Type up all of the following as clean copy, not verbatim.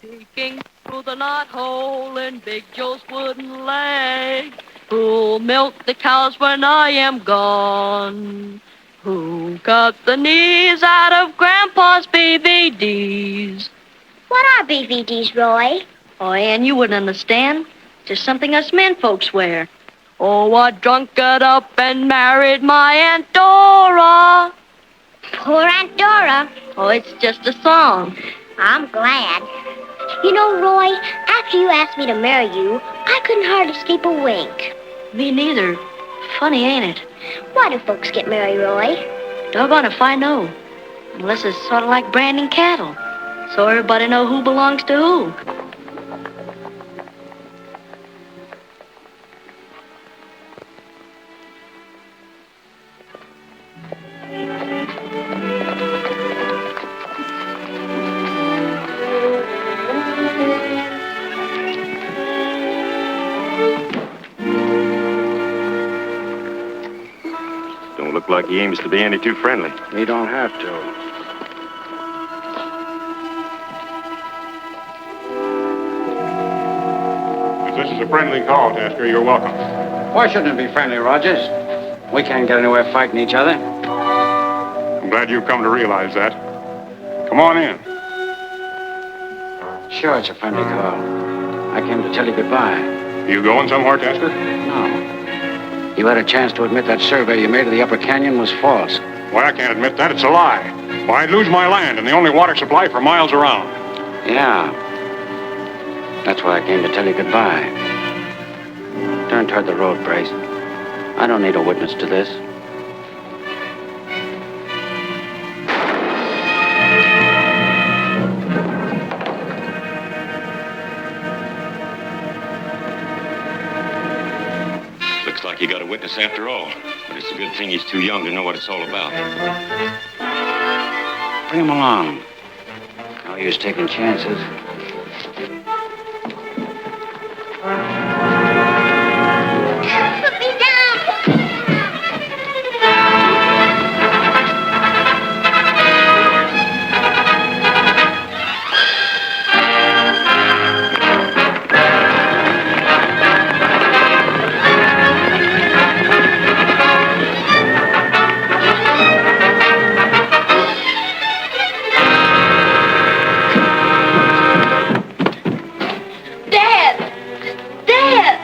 Peeking through the knothole in Big Joe's wooden leg. Who'll milk the cows when I am gone? Who cut the knees out of Grandpa's BVDs? What are BVDs, Roy? Oh, Ann, you wouldn't understand. Just something us men folks wear. Oh, I drunk it up and married my Aunt Dora. Poor Aunt Dora. Oh, it's just a song. I'm glad. You know, Roy, after you asked me to marry you, I couldn't hardly sleep a wink. Me neither. Funny, ain't it? Why do folks get married, Roy? Doggone if I know. Unless it's sort of like branding cattle. So everybody know who belongs to who. Don't look like he aims to be any too friendly. He don't have to. If this is a friendly call, Tasker, you're welcome. Why shouldn't it be friendly, Rogers? We can't get anywhere fighting each other. I'm glad you've come to realize that. Come on in. Sure, it's a friendly call. I came to tell you goodbye. You going somewhere, Tasker? No. You had a chance to admit that survey you made of the Upper Canyon was false. Why, I can't admit that. It's a lie. Why, I'd lose my land and the only water supply for miles around. Yeah. That's why I came to tell you goodbye. Turn toward the road, Brace. I don't need a witness to this. Looks like you got a witness after all. But it's a good thing he's too young to know what it's all about. Bring him along. No use taking chances. Put me down! Dad! Dad!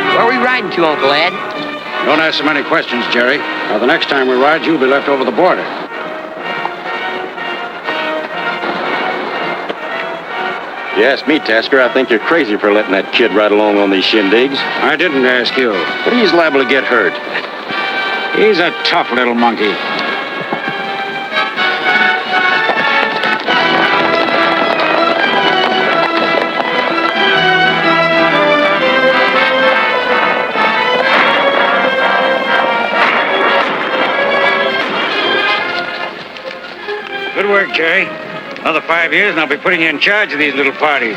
Where are we riding to, Uncle Ed? Don't ask so many questions, Jerry. Now, the next time we ride, you'll be left over the border. You ask me, Tasker, I think you're crazy for letting that kid ride along on these shindigs. I didn't ask you. But he's liable to get hurt. He's a tough little monkey. Good work, Jerry. Another 5 years and I'll be putting you in charge of these little parties.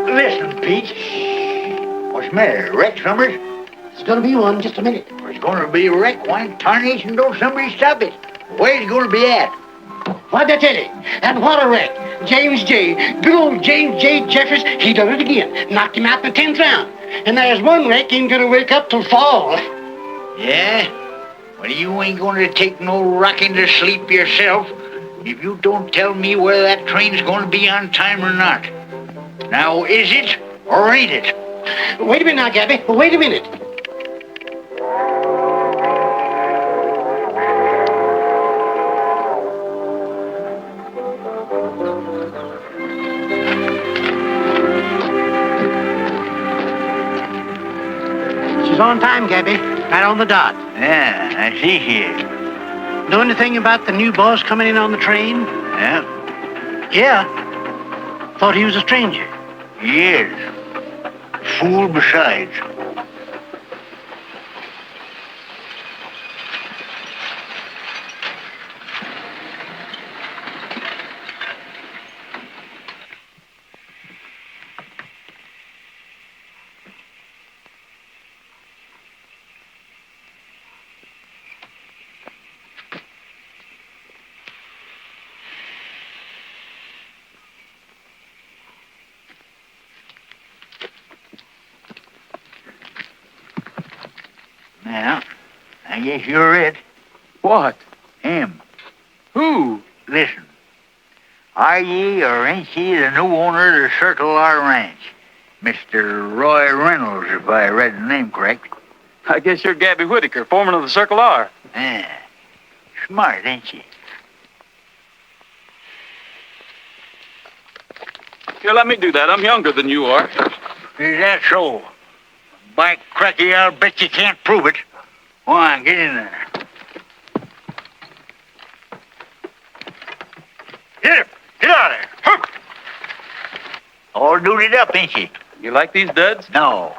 Listen, Pete. What's the matter? Wreck, Summers? There's gonna be one in just a minute. There's going to be a wreck. Why tarnation don't somebody stop it? Where's it going to be at? What'd I tell you? And what a wreck. James J. Good old James J. Jeffers, he done it again. Knocked him out in the 10th round. And there's one wreck ain't gonna wake up till fall. Yeah? Well, you ain't going to take no rocking to sleep yourself if you don't tell me whether that train's going to be on time or not. Now, is it or ain't it? Wait a minute now, Gabby. Wait a minute. She's on time, Gabby. Right on the dot. Yeah, I see here. Know anything about the new boss coming in on the train? Yeah, Yeah. Thought he was a stranger. he is. Fool besides. Now, I guess you're it. What? Him. Who? Listen. Are ye or ain't ye the new owner of the Circle R Ranch? Mr. Roy Reynolds, if I read the name correct. I guess you're Gabby Whitaker, foreman of the Circle R. Yeah. Smart, ain't you? Here, let me do that. I'm younger than you are. Is that so? By cracky, I'll bet you can't prove it. Go on, get in there. Get him! Get out of there! Hup! All duded up, ain't you? You like these duds? No.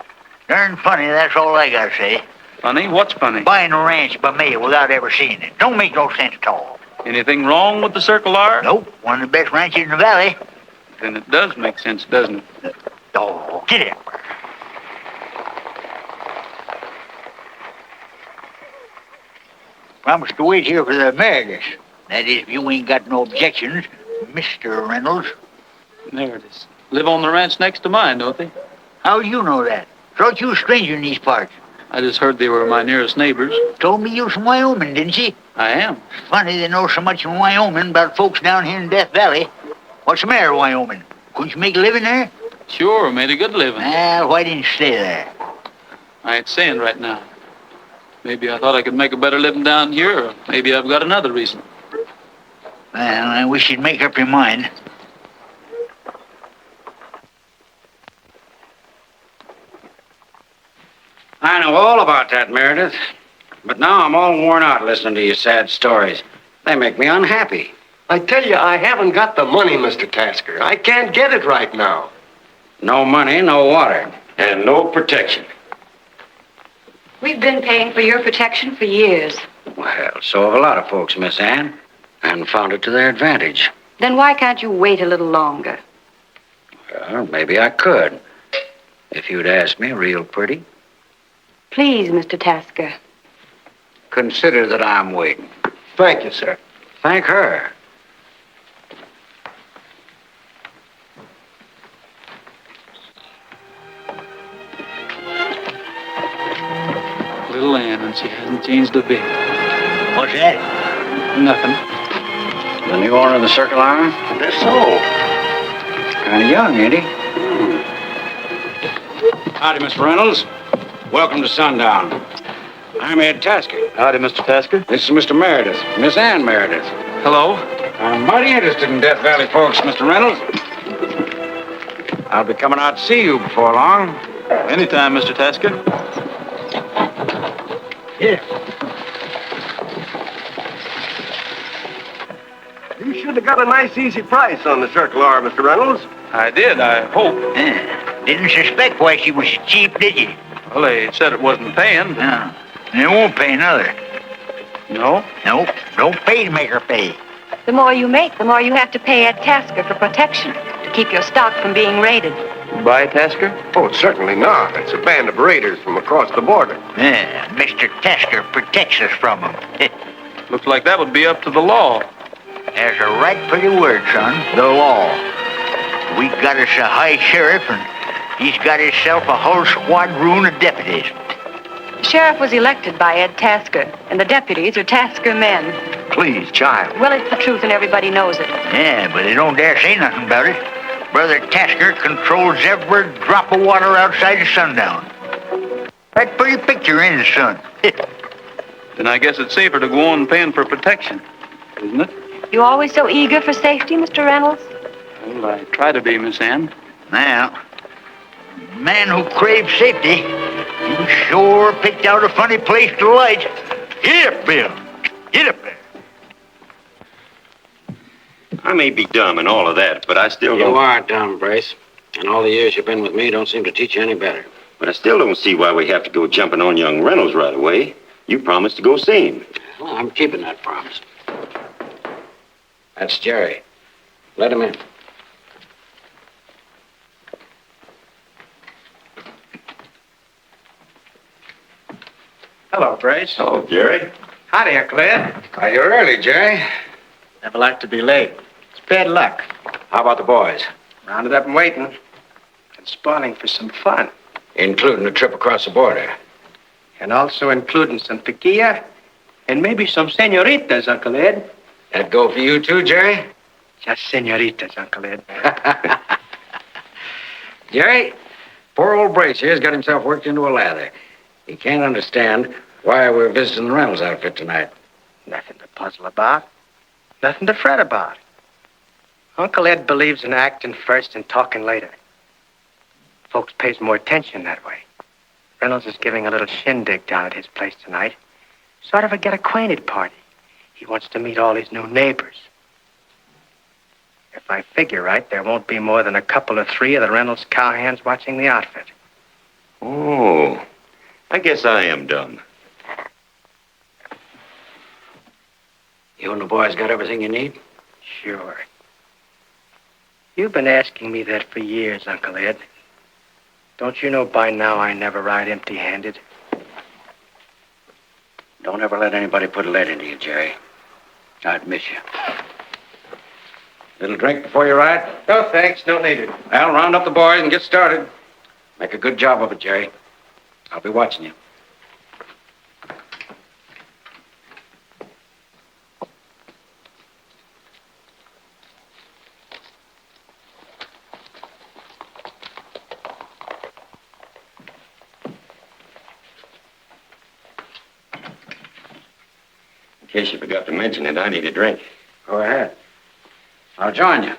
Darn funny, that's all I gotta say. Funny? What's funny? Buying a ranch by mail without ever seeing it. Don't make no sense at all. Anything wrong with the Circle R? Nope. One of the best ranches in the valley. Then it does make sense, doesn't it? Oh, get in. Promise to wait here for the Meredith. That is, if you ain't got no objections, Mr. Reynolds. There it is. Live on the ranch next to mine, don't they? How you know that? Thought you a stranger in these parts. I just heard they were my nearest neighbors. Told me you was from Wyoming, didn't you? I am. It's funny they know so much in Wyoming about folks down here in Death Valley. What's the matter, Wyoming? Couldn't you make a living there? Sure, made a good living. Well, why didn't you stay there? I ain't saying right now. Maybe I thought I could make a better living down here, or maybe I've got another reason. Well, I wish you'd make up your mind. I know all about that, Meredith. But now I'm all worn out listening to your sad stories. They make me unhappy. I tell you, I haven't got the money, Mr. Tasker. I can't get it right now. No money, no water. And no protection. We've been paying for your protection for years. Well, so have a lot of folks, Miss Ann. And found it to their advantage. Then why can't you wait a little longer? Well, maybe I could. If you'd ask me real pretty. Please, Mr. Tasker. Consider that I'm waiting. Thank you, sir. Thank her. Little Ann, and she hasn't changed a bit. What's that? Nothing. The new owner of the Circle R? That's so. Kind of young, ain't he? Howdy, Mr. Reynolds. Welcome to Sundown. I'm Ed Tasker. Howdy, Mr. Tasker. This is Mr. Meredith, Miss Ann Meredith. Hello. I'm mighty interested in Death Valley folks, Mr. Reynolds. I'll be coming out to see you before long. Anytime, Mr. Tasker. Here. You should have got a nice, easy price on the Circle R, Mr. Reynolds. I did, I hope. Didn't suspect why she was cheap, did you? Well, they said it wasn't paying. No. They won't pay another. No? Nope. Don't pay to make her pay. The more you make, the more you have to pay Ed Tasker for protection to keep your stock from being raided. Goodbye, Tasker. Oh, certainly not. It's a band of raiders from across the border. Yeah, Mr. Tasker protects us from them. Looks like that would be up to the law. That's a right pretty word, son. The law. We got us a high sheriff, and he's got himself a whole squadron of deputies. The sheriff was elected by Ed Tasker, and the deputies are Tasker men. Please, child. Well, it's the truth, and everybody knows it. Yeah, but they don't dare say nothing about it. Brother Tasker controls every drop of water outside of sundown. Right pretty picture, ain't it, son? Then I guess it's safer to go on paying for protection, isn't it? You always so eager for safety, Mr. Reynolds? Well, I try to be, Miss Ann. Now, man who craves safety, you sure picked out a funny place to light. Get up, Bill. Get up there. I may be dumb and all of that, but I still don't... You are dumb, Brace. And all the years you've been with me don't seem to teach you any better. But I still don't see why we have to go jumping on young Reynolds right away. You promised to go see him. Well, I'm keeping that promise. That's Jerry. Let him in. Hello, Brace. Oh, Jerry. Howdy, Uncle Ed. Are you early, Jerry? Never like to be late. It's bad luck. How about the boys? Rounded up and waiting. And spawning for some fun. Including a trip across the border. And also including some tequila and maybe some senoritas, Uncle Ed. That go for you too, Jerry? Just senoritas, Uncle Ed. Jerry, poor old Brace here's got himself worked into a lather. He can't understand why we're visiting the Reynolds outfit tonight. Nothing to puzzle about. Nothing to fret about. Uncle Ed believes in acting first and talking later. Folks pays more attention that way. Reynolds is giving a little shindig down at his place tonight. Sort of a get-acquainted party. He wants to meet all his new neighbors. If I figure right, there won't be more than a couple or three of the Reynolds cowhands watching the outfit. Oh, I guess I am dumb. You and the boys got everything you need? Sure. You've been asking me that for years, Uncle Ed. Don't you know by now I never ride empty-handed? Don't ever let anybody put lead into you, Jerry. I'd miss you. Little drink before you ride? No, thanks. Don't need it. Well, round up the boys and get started. Make a good job of it, Jerry. I'll be watching you. In case you forgot to mention it, I need a drink. Go ahead. I'll join you.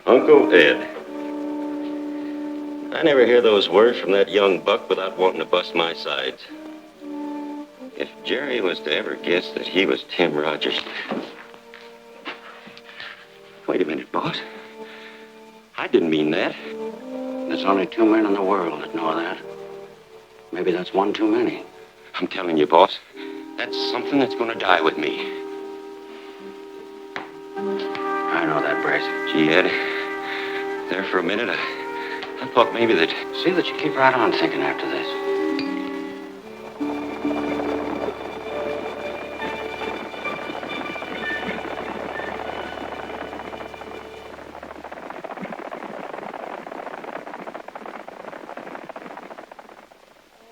Uncle Ed. I never hear those words from that young buck without wanting to bust my sides. If Jerry was to ever guess that he was Tim Rogers... Wait a minute, boss. I didn't mean that. There's only 2 men in the world that know that. Maybe that's one too many. I'm telling you, boss, that's something that's going to die with me. I know that, Brace. Gee, Ed, there for a minute, I thought maybe that... See that you keep right on thinking after this.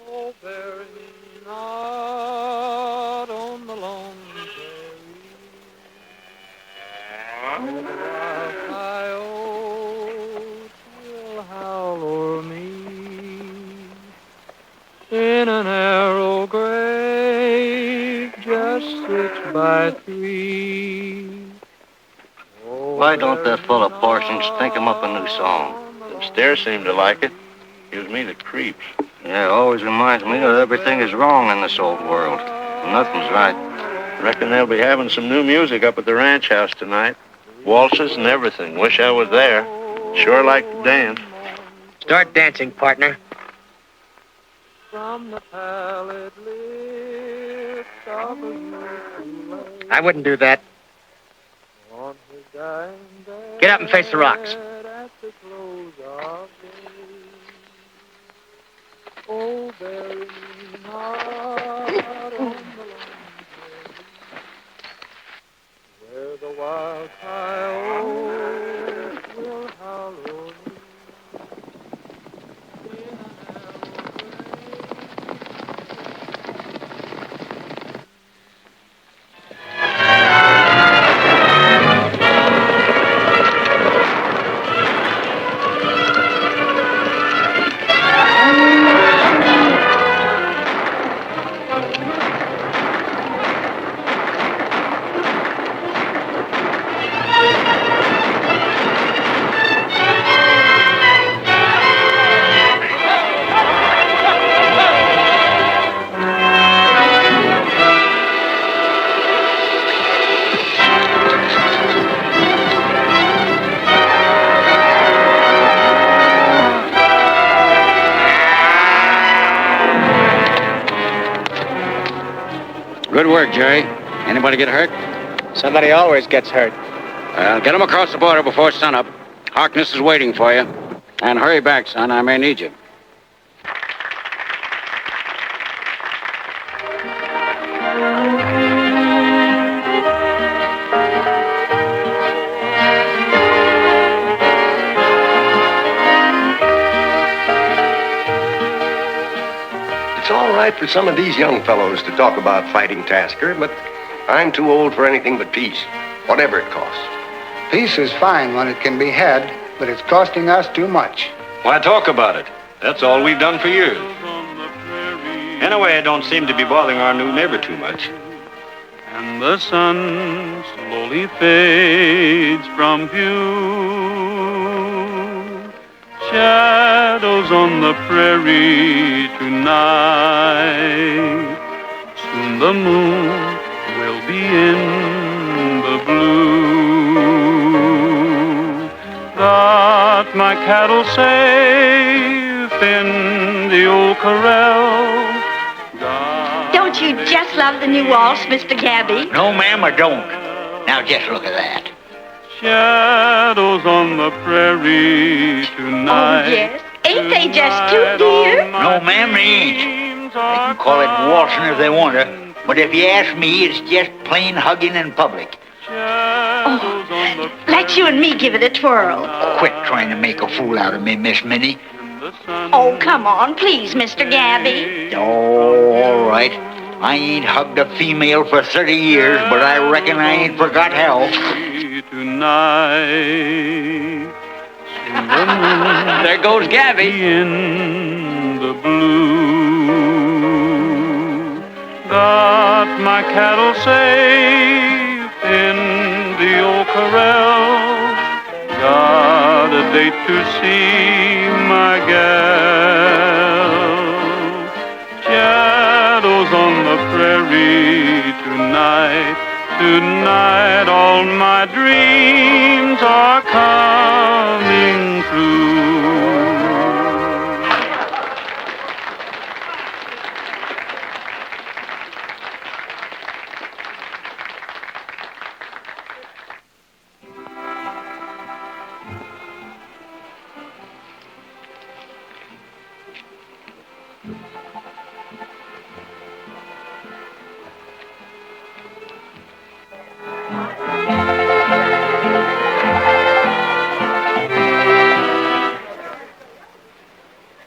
Oh, bury me not on the lone prairie. Will howl o'er me in a narrow grave just 6 by 3. Why don't that fella Parsons think him up a new song? Them stairs seem to like it. Gives me the creeps. Yeah, it always reminds me that everything is wrong in this old world. Nothing's right. Reckon they'll be having some new music up at the ranch house tonight. Waltzes and everything. Wish I was there. Sure like to dance. Start dancing, partner. From the pallid lips of a youthful lake, I wouldn't do that. or Get up and face the rocks. Where the wild coyote will hallow me. Good work, Jerry. Anybody get hurt? Somebody always gets hurt. Get them across the border before sunup. Harkness is waiting for you. And hurry back, son. I may need you. It's all right for some of these young fellows to talk about fighting Tasker, but I'm too old for anything but peace, whatever it costs. Peace is fine when it can be had, but it's costing us too much. Why talk about it? That's all we've done for years. Anyway, it don't seem to be bothering our new neighbor too much. And the sun slowly fades from view. Shadows on the prairie tonight. Soon the moon will be in the blue. Got my cattle safe in the old corral. Don't you just love the new waltz, Mr. Gabby? No, ma'am, I don't. Now just look at that. Shadows on the prairie tonight. Oh, yes. Ain't they just cute, dear? No, ma'am, they ain't. They can call it waltzing if they want to, but if you ask me, it's just plain hugging in public. Oh, let you and me give it a twirl. Quit trying to make a fool out of me, Miss Minnie. Oh, come on, please, Mr. Gabby. Oh, all right. I ain't hugged a female for 30 years, but I reckon I ain't forgot how. Tonight. There goes Gabby. In the blue. Got my cattle safe in the old corral. Got a date to see my gal. Shadows on the prairie tonight. Tonight all my dreams are coming true.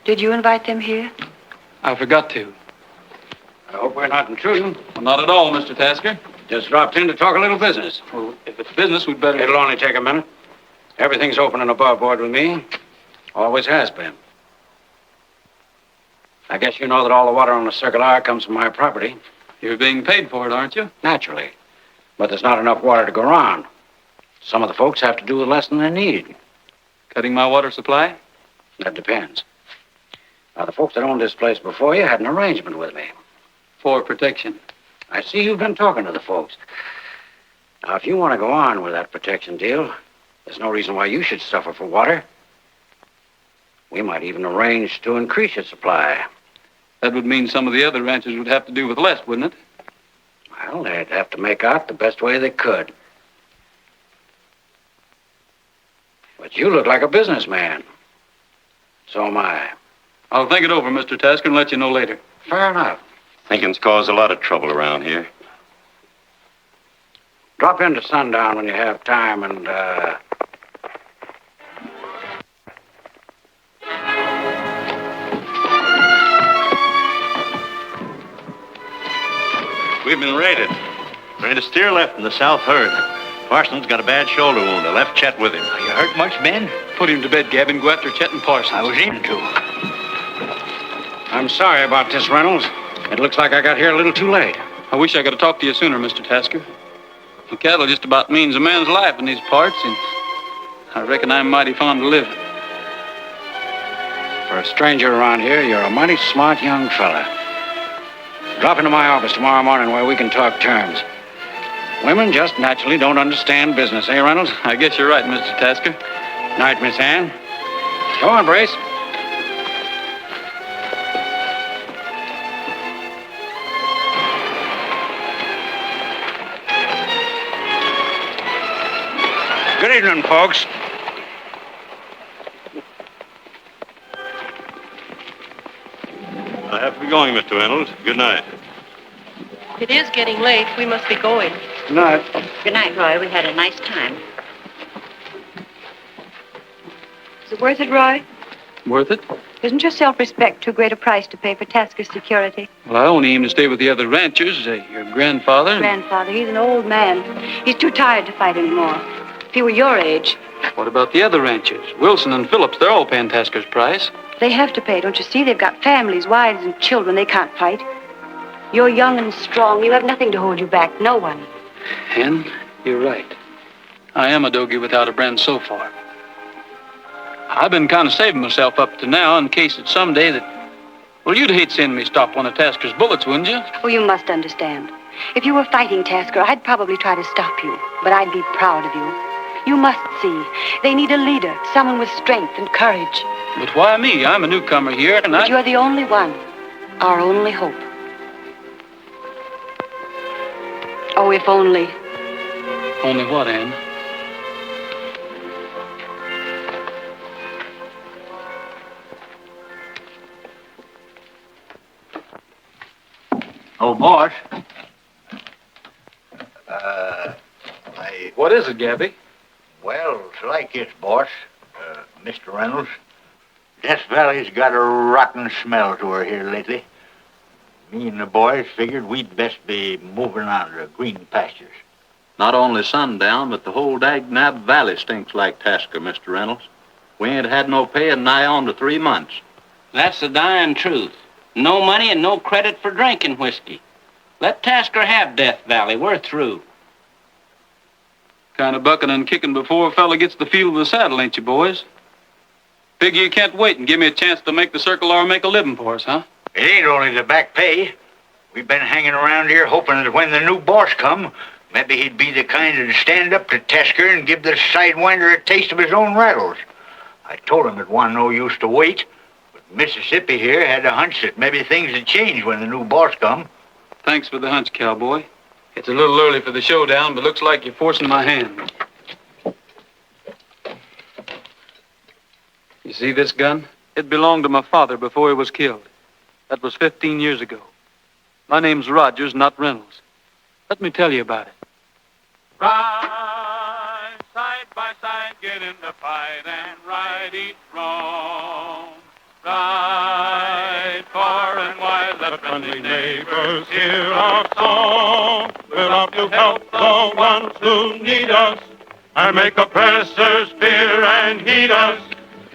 Did you invite them here? I forgot to. I hope we're not intruding. Well, not at all, Mr. Tasker. Just dropped in to talk a little business. Well, if it's business, we'd better... It'll only take a minute. Everything's open and above board with me. Always has been. I guess you know that all the water on the Circle R comes from my property. You're being paid for it, aren't you? Naturally. But there's not enough water to go around. Some of the folks have to do with less than they need. Cutting my water supply? That depends. Now, the folks that owned this place before you had an arrangement with me. For protection. I see you've been talking to the folks. Now, if you want to go on with that protection deal, there's no reason why you should suffer for water. We might even arrange to increase your supply. That would mean some of the other ranchers would have to do with less, wouldn't it? Well, they'd have to make out the best way they could. But you look like a businessman. So am I. I'll think it over, Mr. Tasker, and let you know later. Fair enough. Thinking's caused a lot of trouble around here. Drop into Sundown when you have time and, We've been raided. There ain't a steer left in the south herd. Parsons got a bad shoulder wound. I left Chet with him. You hurt much, Ben? Put him to bed, Gab, and go after Chet and Parsons. I was in to. I'm sorry about this, Reynolds. It looks like I got here a little too late. I wish I could have talked to you sooner, Mr. Tasker. The cattle just about means a man's life in these parts, and I reckon I'm mighty fond of living. For a stranger around here, you're a mighty smart young fella. Drop into my office tomorrow morning where we can talk terms. Women just naturally don't understand business, eh, Reynolds? I guess you're right, Mr. Tasker. Night, Miss Ann. Come on, Brace. Good evening, folks. I have to be going, Mr. Reynolds. Good night. It is getting late. We must be going. Good night. Good night, Roy. We had a nice time. Is it worth it, Roy? Worth it? Isn't your self-respect too great a price to pay for Tasker's security? Well, I only aim to stay with the other ranchers. Your grandfather. Grandfather, he's an old man. He's too tired to fight anymore. If he were your age. What about the other ranchers? Wilson and Phillips, they're all paying Tasker's price. They have to pay, don't you see? They've got families, wives, and children. They can't fight. You're young and strong. You have nothing to hold you back. No one. Hen, you're right. I am a dogie without a brand so far. I've been kind of saving myself up to now in case it's someday that... Well, you'd hate seeing me stop one of Tasker's bullets, wouldn't you? Oh, you must understand. If you were fighting Tasker, I'd probably try to stop you. But I'd be proud of you. You must see. They need a leader, someone with strength and courage. But why me? I'm a newcomer here, and But you're the only one. Our only hope. Oh, if only. Only what, Ann? Oh, boss. What is it, Gabby? Well, it's like this, boss. Mr. Reynolds. Death Valley's got a rotten smell to her here lately. Me and the boys figured we'd best be moving on to green pastures. Not only Sundown, but the whole Dagnab Valley stinks like Tasker, Mr. Reynolds. We ain't had no pay in nigh on to 3 months. That's the dying truth. No money and no credit for drinking whiskey. Let Tasker have Death Valley. We're through. Kind of bucking and kicking before a fella gets the feel of the saddle, ain't you, boys? Figure you can't wait and give me a chance to make the Circle R make a living for us, huh? It ain't only the back pay. We've been hanging around here hoping that when the new boss come, maybe he'd be the kind to stand up to Tasker and give the sidewinder a taste of his own rattles. I told him it wasn't no use to wait, but Mississippi here had a hunch that maybe things would change when the new boss come. Thanks for the hunch, cowboy. It's a little early for the showdown, but looks like you're forcing my hand. You see this gun? It belonged to my father before he was killed. That was 15 years ago. My name's Rogers, not Reynolds. Let me tell you about it. Ride side by side, get in the fight and right each wrong. Ride far and wide, let friendly neighbors hear our song. We're out to help the ones who need us and make oppressors fear and heed us.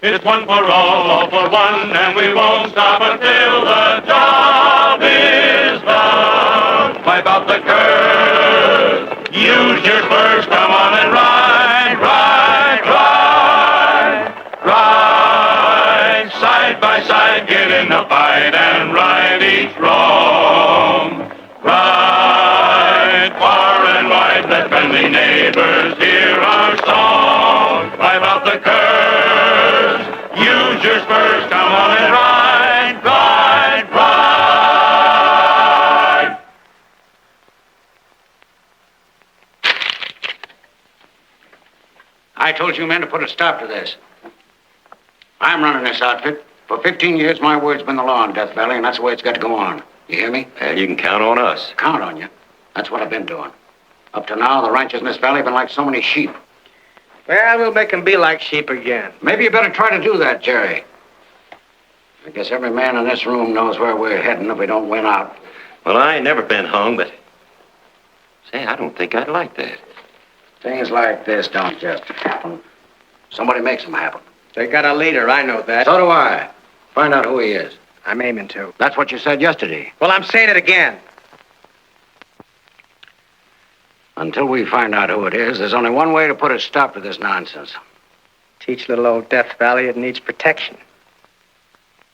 It's one for all for one, and we won't stop until the job is done. Wipe out the curse, use your spurs, come on and ride, ride, ride, ride. Side by side, get in the fight and right each wrong. Ride far and wide, let friendly neighbors hear our song. Wipe out the curse, use your spurs, come on and ride, ride, ride. I I told you men to put a stop to this. I'm running this outfit. For 15 years, my word's been the law in Death Valley, and that's the way it's got to go on. You hear me? And you can count on us. Count on you. That's what I've been doing. Up to now, the ranchers in this valley have been like so many sheep. Well, we'll make them be like sheep again. Maybe you better try to do that, Jerry. I guess every man in this room knows where we're heading if we don't win out. Well, I ain't never been hung, but... Say, I don't think I'd like that. Things like this don't just happen. Somebody makes them happen. They got a leader, I know that. So do I. Find out who he is. I'm aiming to. That's what you said yesterday. Well, I'm saying it again. Until we find out who it is, there's only one way to put a stop to this nonsense. Teach little old Death Valley it needs protection.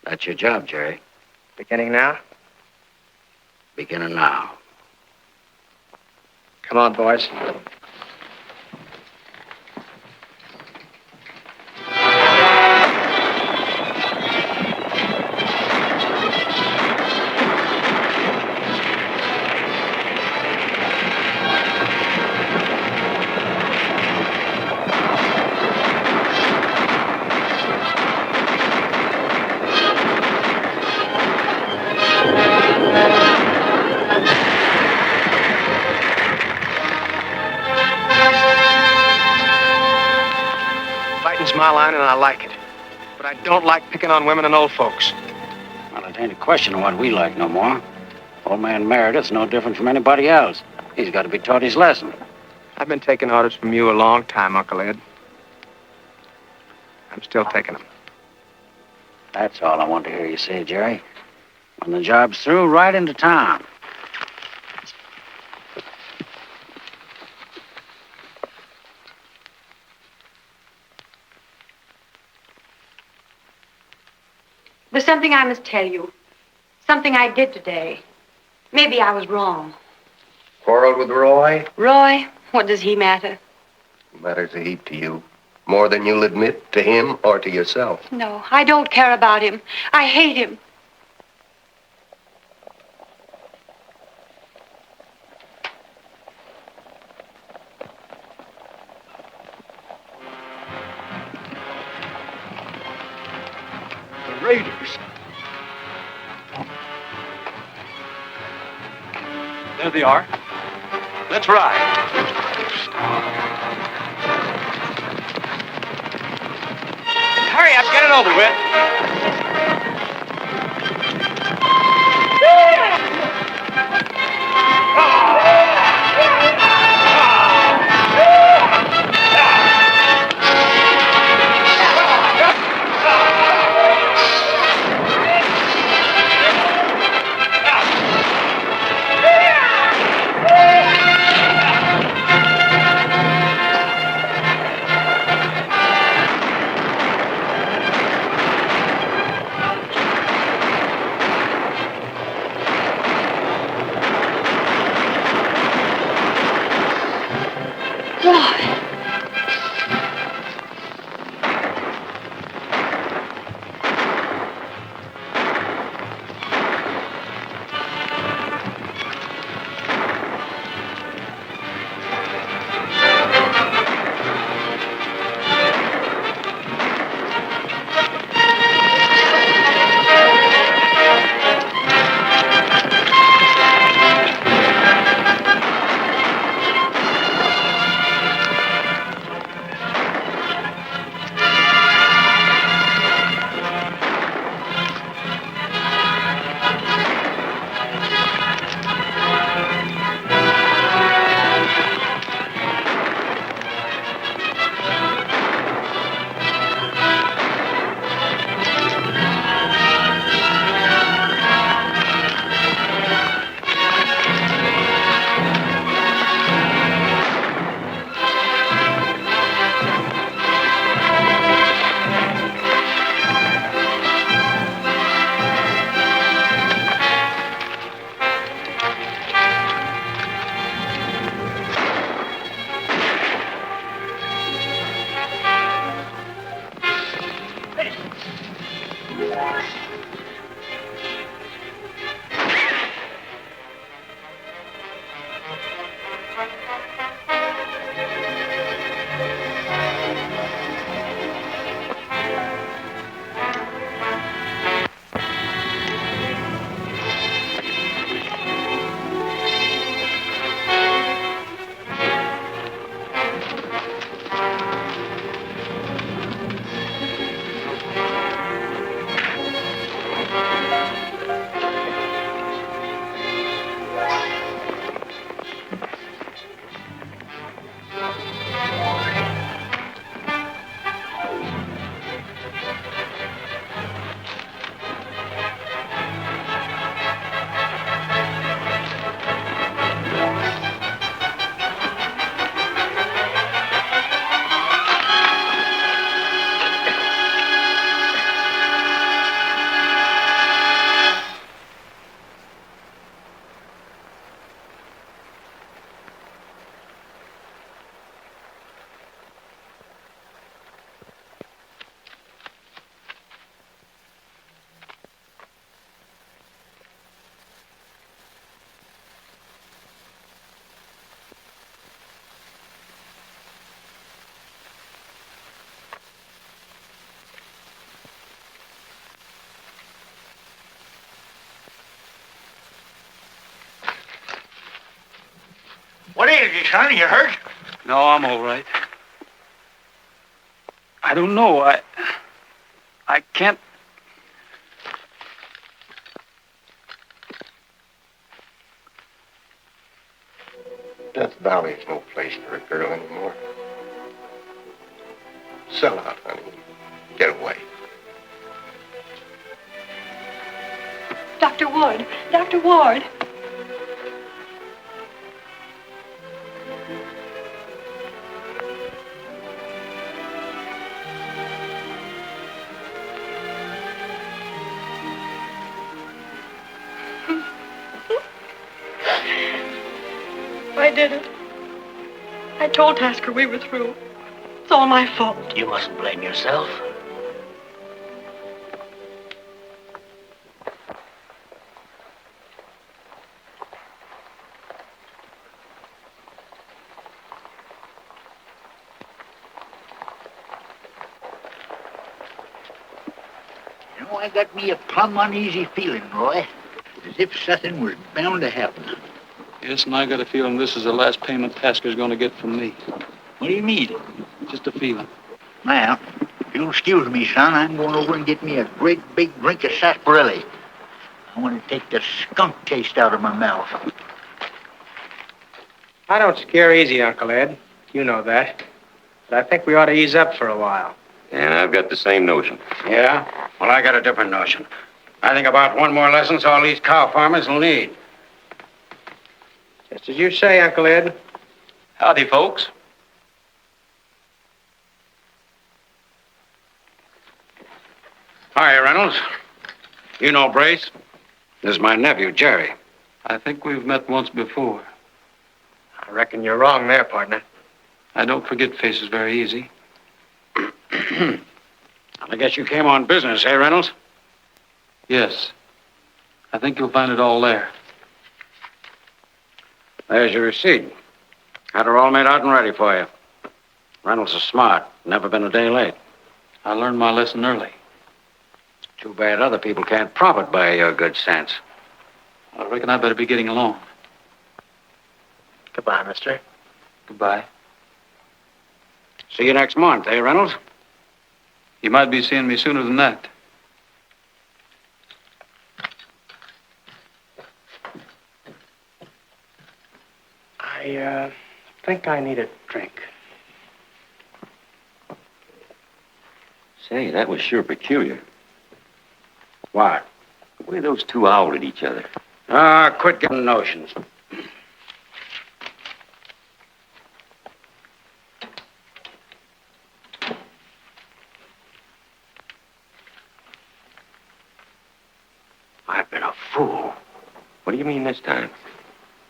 That's your job, Jerry. Beginning now? Beginning now. Come on, boys. Fighting's my line, and I like it. But I don't like picking on women and old folks. Well, it ain't a question of what we like no more. Old man Meredith's no different from anybody else. He's got to be taught his lesson. I've been taking orders from you a long time, Uncle Ed. I'm still taking them. That's all I want to hear you say, Jerry. When the job's through, right into town. There's something I must tell you. Something I did today. Maybe I was wrong. Quarreled with Roy? Roy, what does he matter? Matters a heap to you. More than you'll admit to him or to yourself. No, I don't care about him. I hate him. The Raiders. There they are. Let's ride. Hurry up, get it over with. What is it, son? You hurt? No, I'm all right. I don't know. I can't. Death Valley's no place for a girl anymore. Sell out, honey. Get away. Dr. Ward. Dr. Ward. I did it. I told Tasker we were through. It's all my fault. You mustn't blame yourself. You know, I got me a plumb uneasy feeling, Roy. As if something was bound to happen. Yes, and I got a feeling this is the last payment Tasker's going to get from me. What do you mean? Just a feeling. Now, if you'll excuse me, son, I'm going over and get me a great big drink of sarsaparilla. I want to take the skunk taste out of my mouth. I don't scare easy, Uncle Ed. You know that. But I think we ought to ease up for a while. And I've got the same notion. Yeah? Well, I got a different notion. I think about one more lesson's all these cow farmers will need. Just as you say, Uncle Ed. Howdy, folks. Hi, Reynolds. You know Brace? This is my nephew, Jerry. I think we've met once before. I reckon you're wrong there, partner. I don't forget faces very easy. I guess you came on business, eh, Reynolds? Yes. I think you'll find it all there. There's your receipt. Had her all made out and ready for you. Reynolds is smart. Never been a day late. I learned my lesson early. Too bad other people can't profit by your good sense. I reckon I better be getting along. Goodbye, mister. Goodbye. See you next month, eh, Reynolds? You might be seeing me sooner than that. I think I need a drink. Say, that was sure peculiar. What? The way those two owled at each other. Quit getting notions. I've been a fool. What do you mean this time?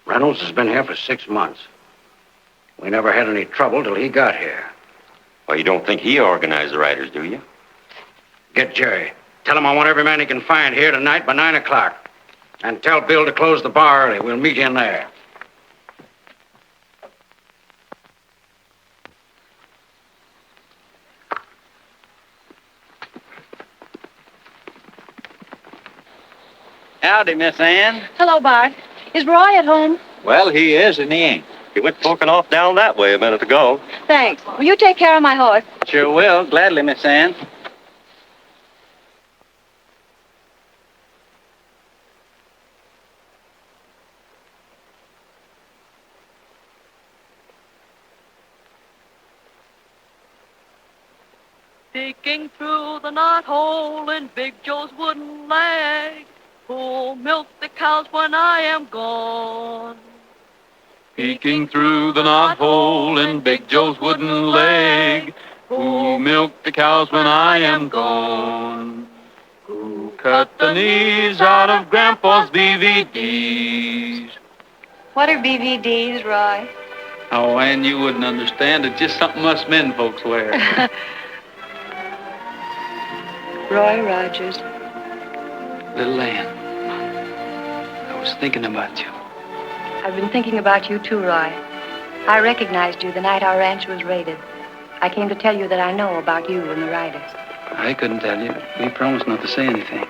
Reynolds has been here for 6 months. We never had any trouble till he got here. Well, you don't think he organized the riders, do you? Get Jerry. Tell him I want every man he can find here tonight by 9 o'clock. And tell Bill to close the bar early. We'll meet you in there. Howdy, Miss Ann. Hello, Bart. Is Roy at home? Well, he is, and he ain't. He went poking off down that way a minute ago. Thanks. Will you take care of my horse? Sure will. Gladly, Miss Ann. Peeking through the knothole in Big Joe's wooden leg, who'll milk the cows when I am gone. Peeking through the knothole in Big Joe's wooden leg, who'll milk the cows when I am gone. Who cut the knees out of Grandpa's BVDs. What are BVDs, Roy? Oh, Ann, you wouldn't understand. It's just something us men folks wear. Roy Rogers. Little Ann, I was thinking about you. I've been thinking about you too, Roy. I recognized you the night our ranch was raided. I came to tell you that I know about you and the riders. I couldn't tell you. We promised not to say anything.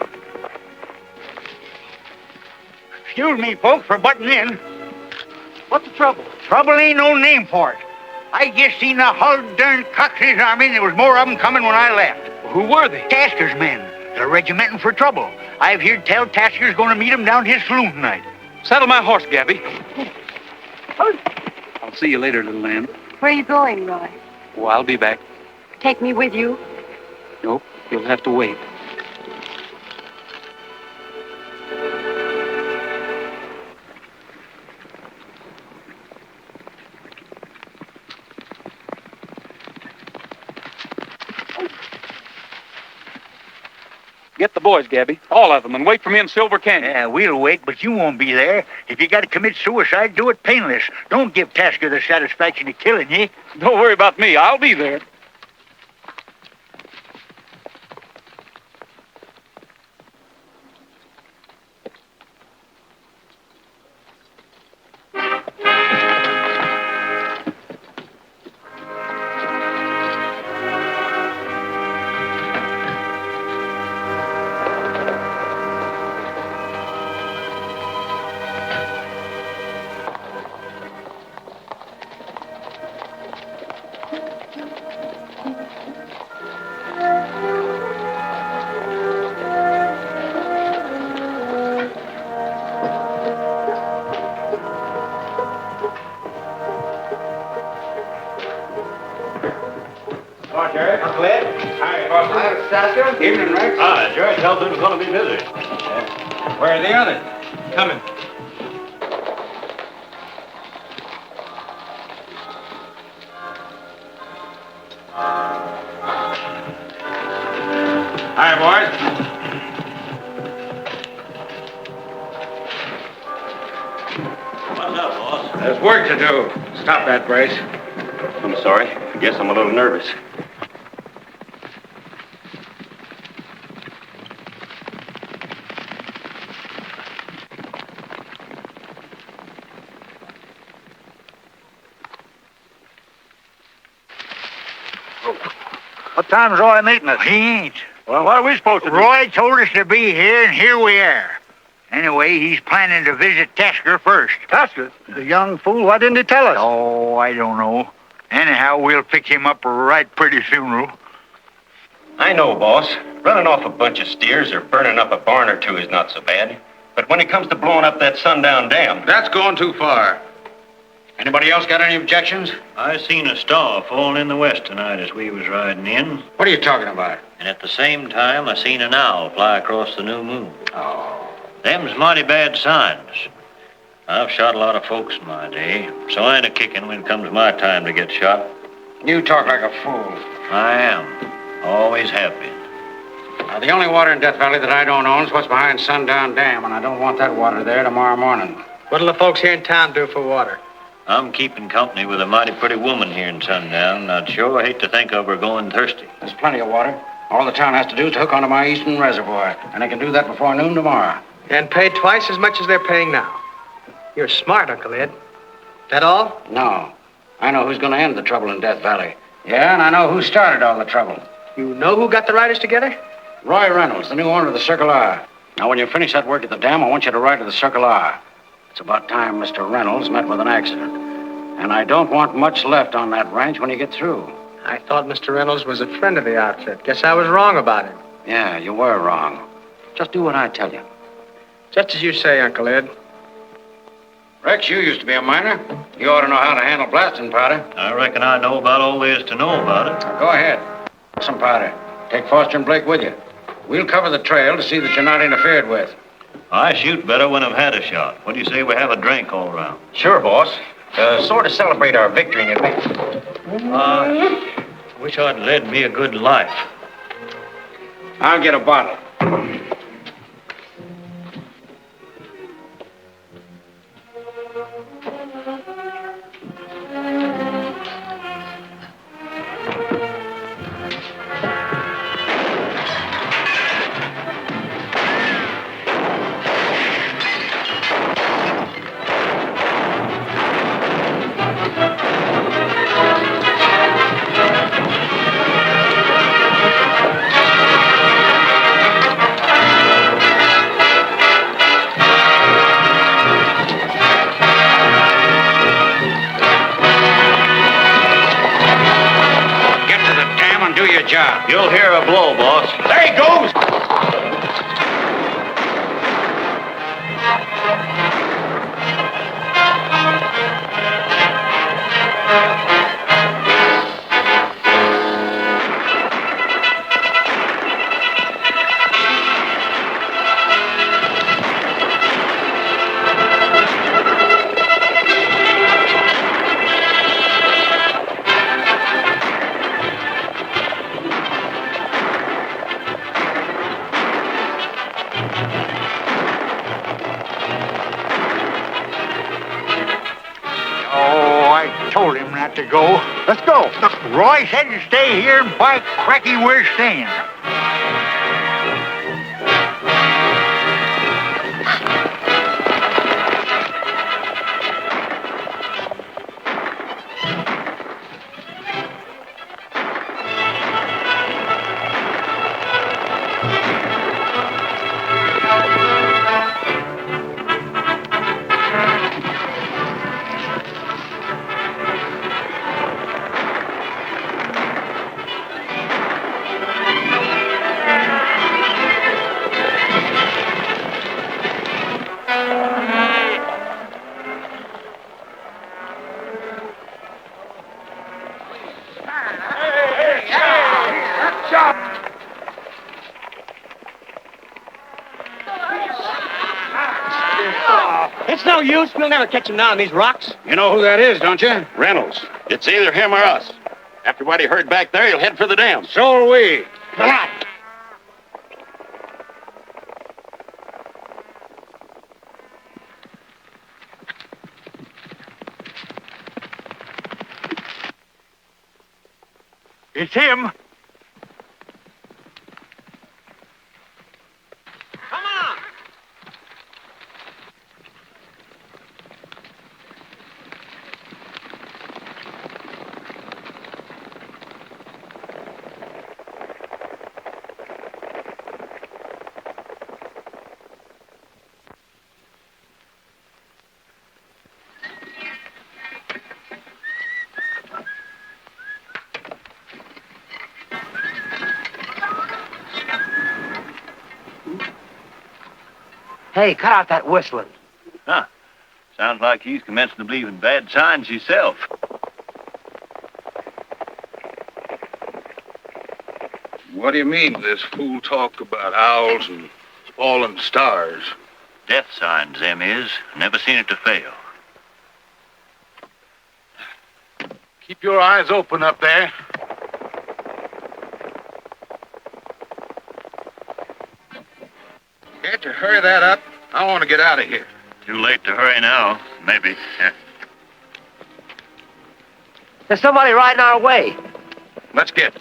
Excuse me, folks, for butting in. What's the trouble? Trouble ain't no name for it. I just seen the whole darn Coxey's army, and there was more of them coming when I left. Who were they? Tasker's men. They're regimenting for trouble. I've heard tell Tasker's going to meet 'em down his saloon tonight. Saddle my horse, Gabby. I'll see you later, little lamb. Where are you going, Roy? Oh, I'll be back. Take me with you? Nope, you'll have to wait. Get the boys, Gabby. All of them, and wait for me in Silver Canyon. Yeah, we'll wait, but you won't be there. If you got to commit suicide, do it painless. Don't give Tasker the satisfaction of killing you. Don't worry about me. I'll be there. Evening, Rex. Ah, Jerry tells him he's going to be busy. Where are the others? Coming. Hi, boys. What's up, boss? There's work to do. Stop that, Brace. I'm sorry. I guess I'm a little nervous. What time's Roy meeting us? He ain't. Well, what are we supposed to do? Roy told us to be here, and here we are. Anyway, he's planning to visit Tasker first. Tasker? The young fool, why didn't he tell us? Oh, I don't know. Anyhow, we'll pick him up right pretty soon, I know, boss. Running off a bunch of steers or burning up a barn or two is not so bad. But when it comes to blowing up that sundown dam... That's going too far. Anybody else got any objections? I seen a star falling in the west tonight as we was riding in. What are you talking about? And at the same time, I seen an owl fly across the new moon. Oh. Them's mighty bad signs. I've shot a lot of folks in my day, so I ain't a kicking when it comes my time to get shot. You talk like a fool. I am. Always have been. Now, the only water in Death Valley that I don't own is what's behind Sundown Dam, and I don't want that water there tomorrow morning. What'll the folks here in town do for water? I'm keeping company with a mighty pretty woman here in Sundown, and I'd sure hate to think of her going thirsty. There's plenty of water. All the town has to do is hook onto my eastern reservoir, and they can do that before noon tomorrow. And pay twice as much as they're paying now. You're smart, Uncle Ed. That all? No. I know who's going to end the trouble in Death Valley. Yeah, and I know who started all the trouble. You know who got the riders together? Roy Reynolds, the new owner of the Circle R. Now, when you finish that work at the dam, I want you to ride to the Circle R. It's about time Mr. Reynolds met with an accident. And I don't want much left on that ranch when you get through. I thought Mr. Reynolds was a friend of the outfit. Guess I was wrong about him. Yeah, you were wrong. Just do what I tell you. Just as you say, Uncle Ed. Rex, you used to be a miner. You ought to know how to handle blasting powder. I reckon I know about all there is to know about it. Now, go ahead. Some powder. Take Foster and Blake with you. We'll cover the trail to see that you're not interfered with. I shoot better when I've had a shot. What do you say we have a drink all around? Sure, boss. Sort of celebrate our victory in advance. Wish I'd led me a good life. I'll get a bottle. job. You'll hear a blow, boss. There he goes! Oh, I told him not to go. Let's go. Look, Roy said to stay here and by cracky we're staying. It's no use. We'll never catch him down on these rocks. You know who that is, don't you? Reynolds. It's either him or us. After what he heard back there, he'll head for the dam. So are we. Come on. It's him. Hey, cut out that whistling. Huh. Sounds like he's commencing to believe in bad signs himself. What do you mean, this fool talk about owls and fallen stars? Death signs, them is. Never seen it to fail. Keep your eyes open up there. Can't you hurry that up? I want to get out of here. Too late to hurry now. Maybe. There's somebody riding our way. Let's get.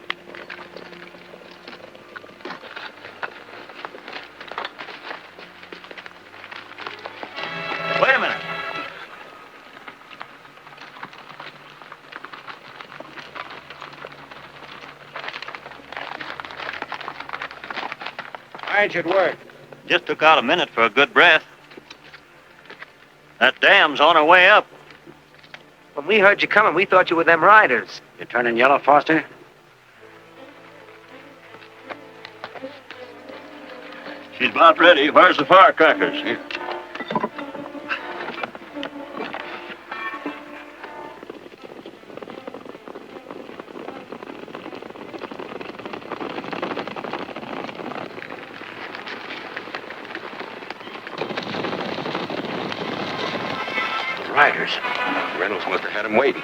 Wait a minute. Why ain't you at work? Just took out a minute for a good breath. That dam's on her way up. When we heard you coming, we thought you were them riders. You turning yellow, Foster? She's about ready. Where's the firecrackers? Here. Riders. Reynolds must have had him waiting.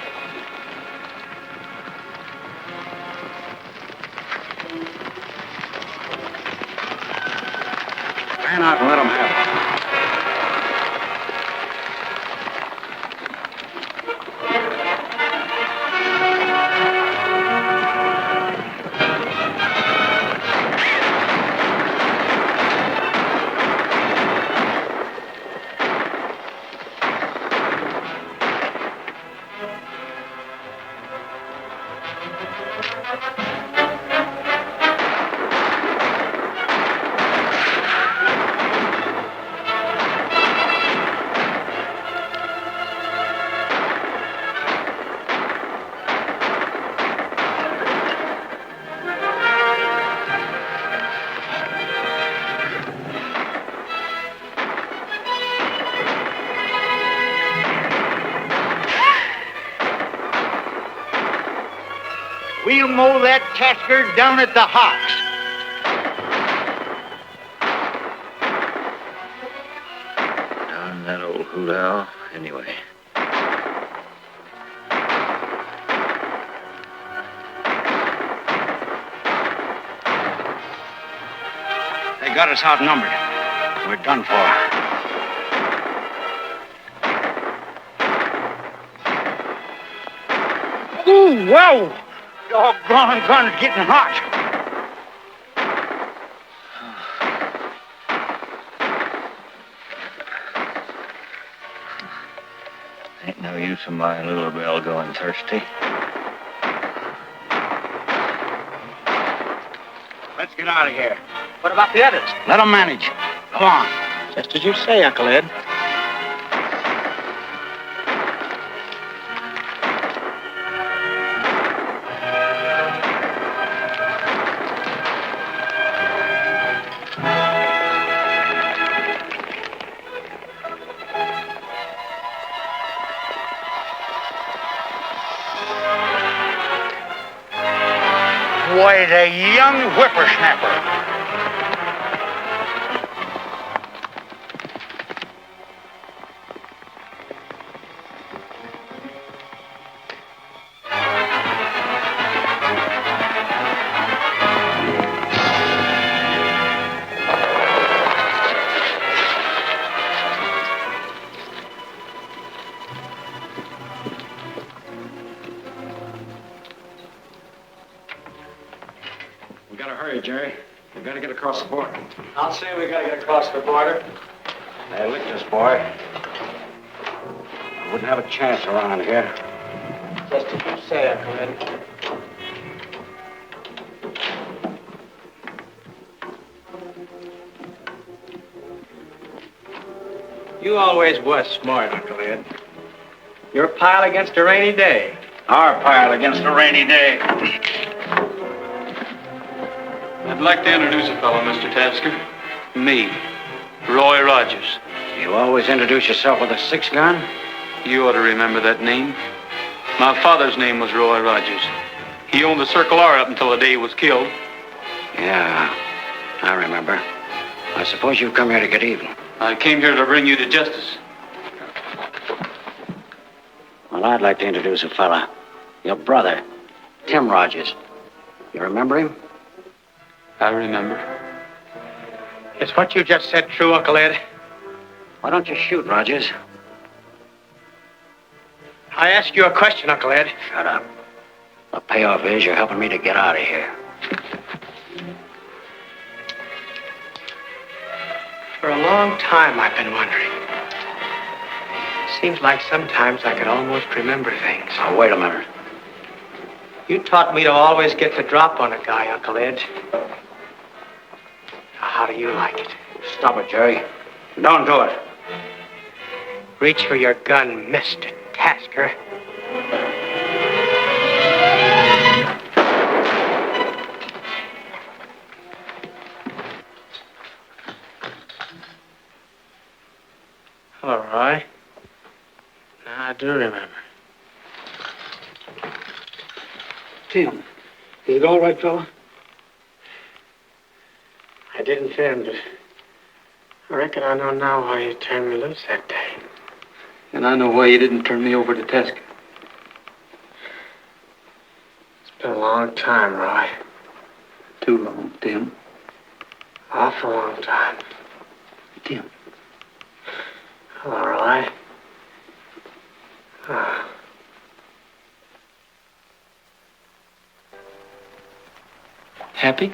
Fan out and let them have it. We'll mow that Tasker down at the hocks. Darn that old hoot owl, anyway. They got us outnumbered. We're done for. Ooh, whoa! Doggone gun's getting hot. Ain't no use of my little bell going thirsty. Let's get out of here. What about the others? Let them manage. Go on. Just as you say, Uncle Ed. Why, the young whippersnapper. We gotta hurry, Jerry. We gotta get across the border. I'll say we gotta get across the border. They licked us, boy. We wouldn't have a chance around here. Just as you say, Uncle Ed. You always was smart, Uncle Ed. Your pile against a rainy day. Our pile against a rainy day. I'd like to introduce a fellow, Mr. Tasker. Me, Roy Rogers. You always introduce yourself with a 6-gun? You ought to remember that name. My father's name was Roy Rogers. He owned the Circle R up until the day he was killed. Yeah, I remember. I suppose you've come here to get even. I came here to bring you to justice. Well, I'd like to introduce a fella. Your brother, Tim Rogers. You remember him? I remember. Is what you just said true, Uncle Ed? Why don't you shoot, Rogers? I ask you a question, Uncle Ed. Shut up. The payoff is you're helping me to get out of here. For a long time, I've been wondering. Seems like sometimes I could almost remember things. Now, wait a minute. You taught me to always get the drop on a guy, Uncle Ed. Now, how do you like it? Stop it, Jerry. Don't do it. Reach for your gun, Mr. Tasker. All right. Now I do remember. Tim, is it all right, fella? I didn't fit him, but I reckon I know now why you turned me loose that day. And I know why you didn't turn me over to Tasker. It's been a long time, Roy. Too long, Tim. Awful long time. Tim. Hello, Roy. Happy?